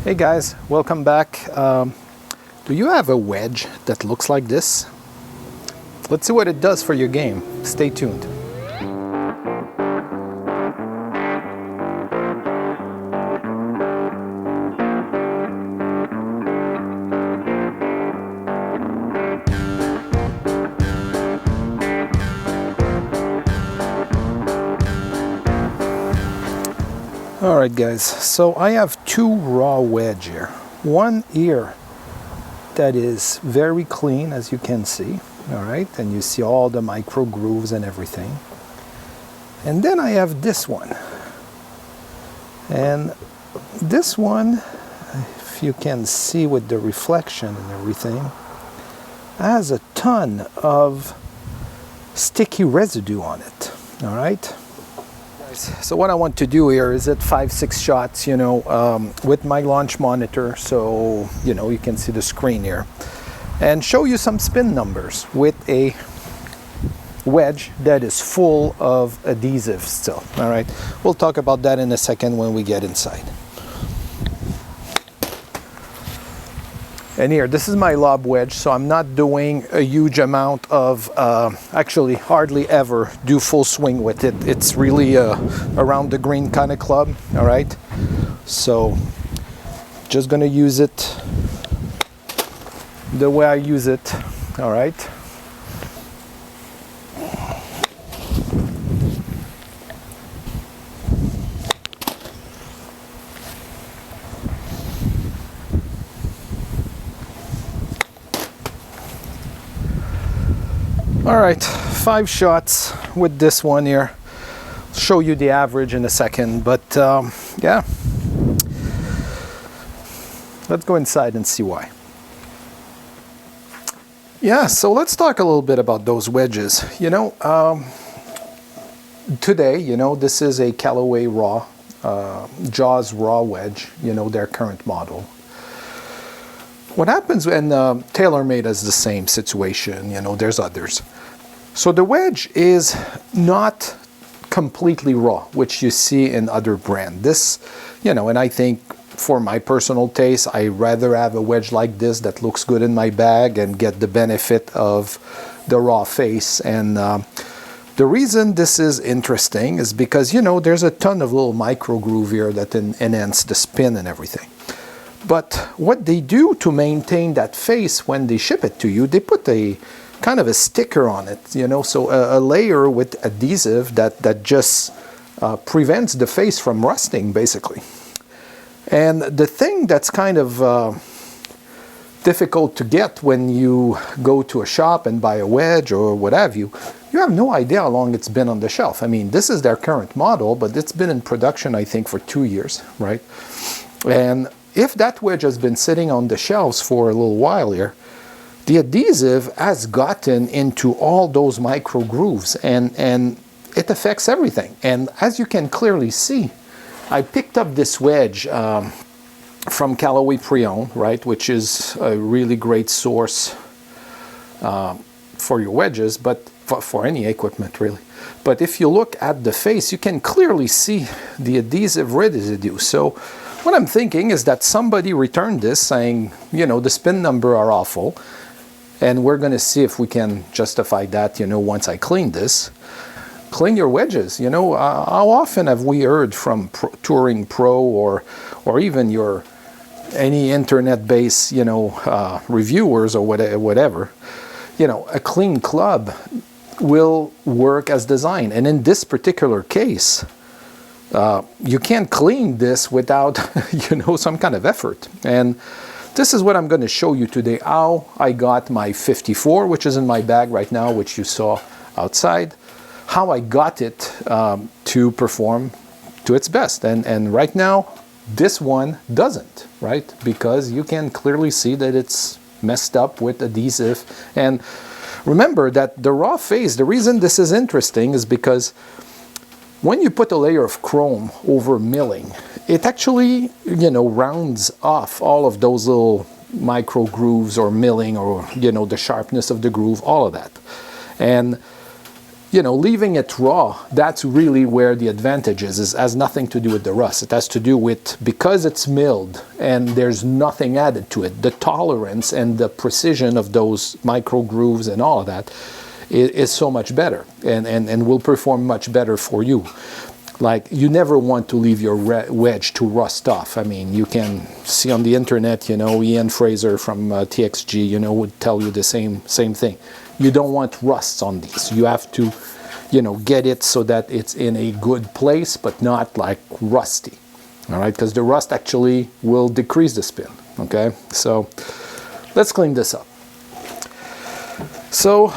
Hey guys, welcome back. Do you have a wedge that looks like this? Let's see what it does for your game. Stay tuned. Alright guys, so I have two raw wedge here. One here that is very clean, as you can see, alright, and you see all the micro grooves and everything. And then I have this one. And this one, if you can see with the reflection and everything, has a ton of sticky residue on it, alright? So what I want to do here is at 5-6 shots, with my launch monitor, so you can see the screen here, and show you some spin numbers with a wedge that is full of adhesive still. All right, we'll talk about that in a second when we get inside. And here, this is my lob wedge, so I'm not doing a huge amount of, actually hardly ever do full swing with it. It's really around the green kind of club, all right? So just gonna use it the way I use it, all right? All right, 5 shots with this one here. I'll show you the average in a second, but yeah. Let's go inside and see why. Yeah, so let's talk a little bit about those wedges. Today, this is a Callaway raw, Jaws raw wedge, their current model. What happens when TaylorMade has the same situation, there's others. So the wedge is not completely raw, which you see in other brands. This, and I think for my personal taste, I rather have a wedge like this that looks good in my bag and get the benefit of the raw face. And the reason this is interesting is because, there's a ton of little micro groove here that enhance the spin and everything. But what they do to maintain that face when they ship it to you, they put a kind of a sticker on it, so a layer with adhesive that just prevents the face from rusting, basically. And the thing that's kind of difficult to get when you go to a shop and buy a wedge or what have you, you have no idea how long it's been on the shelf. I mean, this is their current model, but it's been in production, I think, for 2 years, right? And if that wedge has been sitting on the shelves for a little while here, the adhesive has gotten into all those micro grooves and it affects everything. And as you can clearly see, I picked up this wedge from Callaway Pre-Owned, right, which is a really great source for your wedges, but for any equipment really. But if you look at the face, you can clearly see the adhesive residue. So what I'm thinking is that somebody returned this saying, the spin number are awful, and we're going to see if we can justify that, once I clean this. Clean your wedges. How often have we heard from touring pro or even any internet-based, reviewers or whatever, a clean club will work as designed. And in this particular case, you can't clean this without, some kind of effort. And this is what I'm going to show you today, how I got my 54, which is in my bag right now, which you saw outside, how I got it to perform to its best. And right now, this one doesn't, right? Because you can clearly see that it's messed up with adhesive. And remember that the raw face, the reason this is interesting is because when you put a layer of chrome over milling, it actually, rounds off all of those little micro grooves or milling or, the sharpness of the groove, all of that. And you know, leaving it raw, that's really where the advantage is. It has nothing to do with the rust. It has to do with, because it's milled and there's nothing added to it, the tolerance and the precision of those micro grooves and all of that is so much better, and will perform much better for you. Like, you never want to leave your wedge to rust off. I mean, you can see on the internet, you know, Ian Fraser from TXG, you know, would tell you the same thing. You don't want rusts on these. You have to, you know, get it so that it's in a good place, but not like rusty. All right, because the rust actually will decrease the spin. Okay, so let's clean this up. So,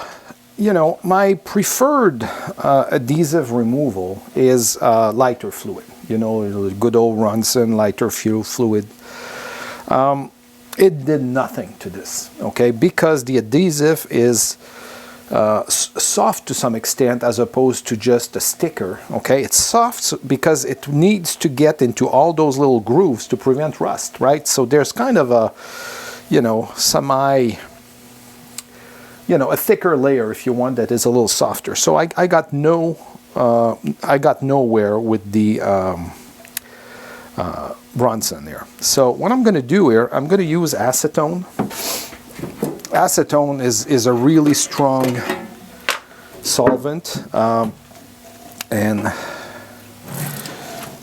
you know, my preferred adhesive removal is lighter fluid. You know, good old Ronson lighter fluid. It did nothing to this, okay, because the adhesive is soft to some extent as opposed to just a sticker, okay. It's soft because it needs to get into all those little grooves to prevent rust, right? So there's kind of a, you know, a thicker layer, if you want, that is a little softer. So I got nowhere with the Bronson there. So what I'm going to do here, I'm going to use acetone. Acetone is a really strong solvent, and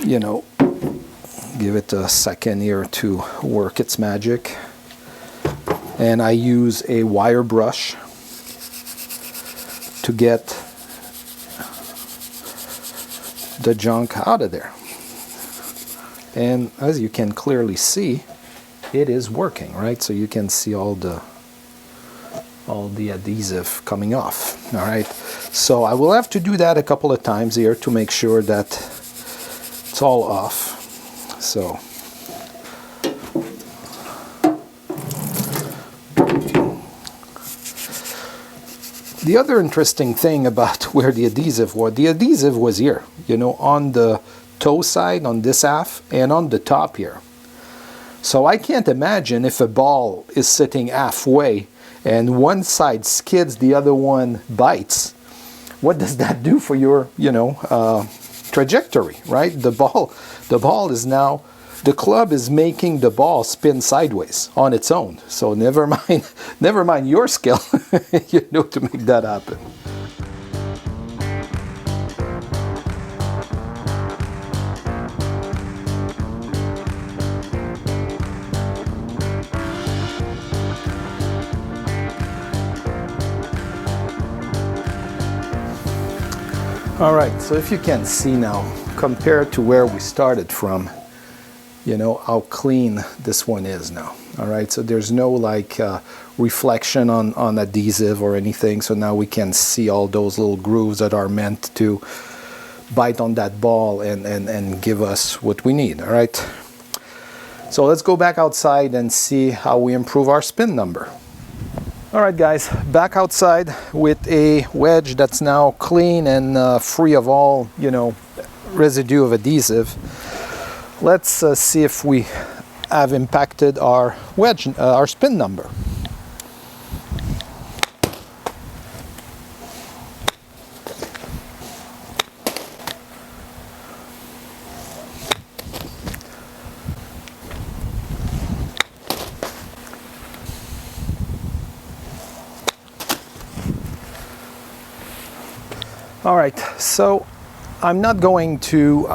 you know, give it a second here to work its magic. And I use a wire brush to get the junk out of there. And as you can clearly see, it is working, right? So you can see all the adhesive coming off. All right, so I will have to do that a couple of times here to make sure that it's all off. So the other interesting thing about where the adhesive was here, you know, on the toe side, on this half, and on the top here. So I can't imagine if a ball is sitting halfway and one side skids, the other one bites. What does that do for your, you know, trajectory, right? The ball is now, the club is making the ball spin sideways on its own. So never mind your skill, you know, to make that happen. All right, so if you can see now, compared to where we started from, you know, how clean this one is now. All right, so there's no like reflection on adhesive or anything. So now we can see all those little grooves that are meant to bite on that ball and give us what we need. All right, so let's go back outside and see how we improve our spin number. All right, guys, back outside with a wedge that's now clean and free of all, you know, residue of adhesive. Let's see if we have impacted our wedge, our spin number. All right, so I'm not going to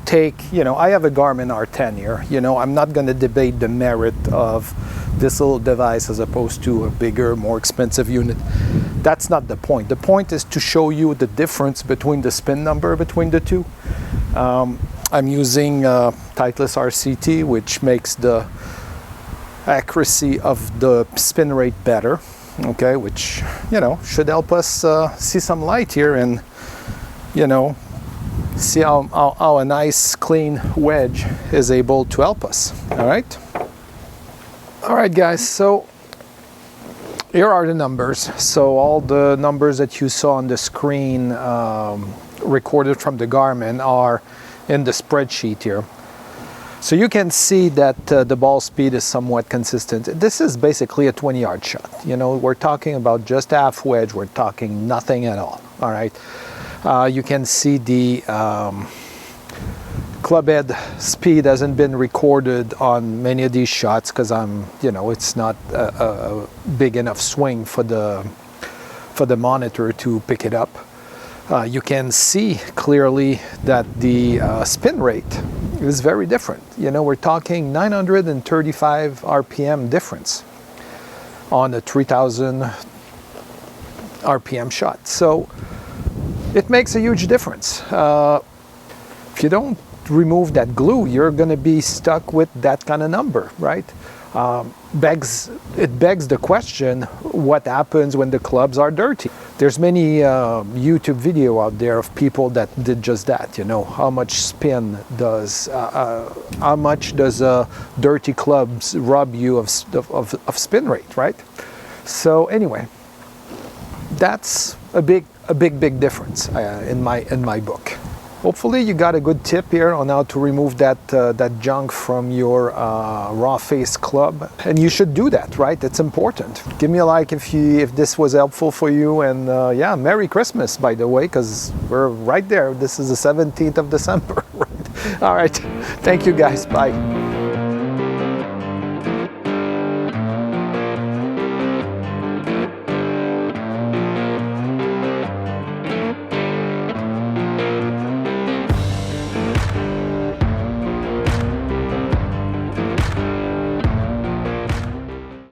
take, you know, I have a Garmin R10 here, you know, I'm not going to debate the merit of this little device as opposed to a bigger, more expensive unit. That's not the point. The point is to show you the difference between the spin number between the two. I'm using Titleist RCT, which makes the accuracy of the spin rate better. Okay, which, you know, should help us see some light here and, you know, see how a nice clean wedge is able to help us. All right, guys, so here are the numbers. So all the numbers that you saw on the screen recorded from the Garmin are in the spreadsheet here. So you can see that the ball speed is somewhat consistent. This is basically a 20-yard shot. You know, we're talking about just half wedge. We're talking nothing at all. All right, you can see the club head speed hasn't been recorded on many of these shots because it's not a big enough swing for the monitor to pick it up. You can see clearly that the spin rate is very different. We're talking 935 RPM difference on a 3000 RPM shot. So it makes a huge difference. If you don't remove that glue, you're going to be stuck with that kind of number, right? It begs the question, what happens when the clubs are dirty? There's many YouTube video out there of people that did just that. How much spin does, how much does dirty clubs rob you of spin rate, right? So anyway, that's a big difference in my book. Hopefully you got a good tip here on how to remove that junk from your raw face club, and you should do that, right? It's important. Give me a like if this was helpful for you, and yeah, Merry Christmas, by the way, because we're right there. This is the 17th of December, right? All right, thank you guys, bye.